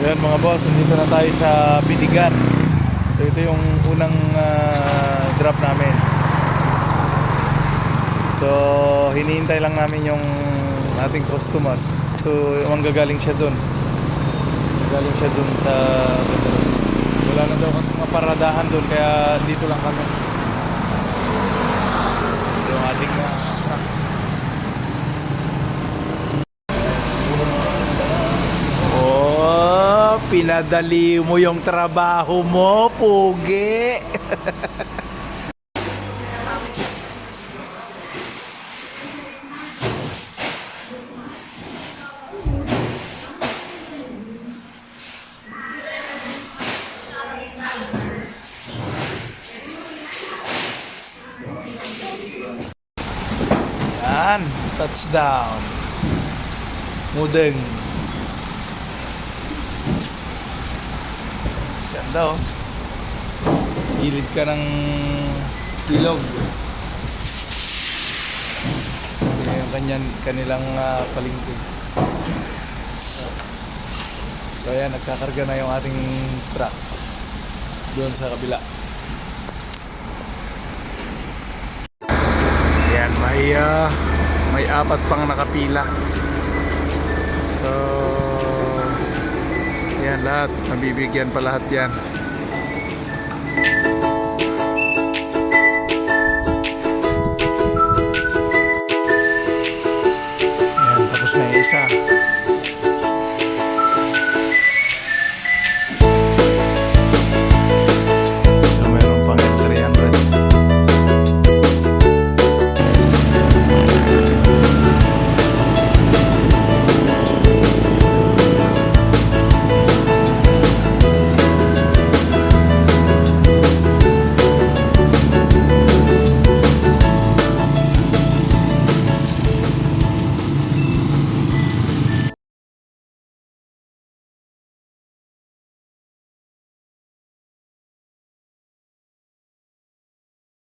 Ayan mga boss, nandito na tayo sa Bidigan. So ito yung unang drop namin. So hinihintay lang namin yung ating customer. So manggagaling siya dun. Galing siya dun sa wala na daw mga paradahan dun, kaya dito lang kami. Yung ating truck. Oh, pinadali mo yung trabaho mo, pugi. Yan, touchdown. Mudeng. Ganda oh. Gilid ka ng ilog. Yan yung kanilang palengke. So ayan, nagkakarga na yung ating truck doon sa kabila. Ayan, may apat pang nakapila. So yan, lahat nabibigyan pa lahat yan.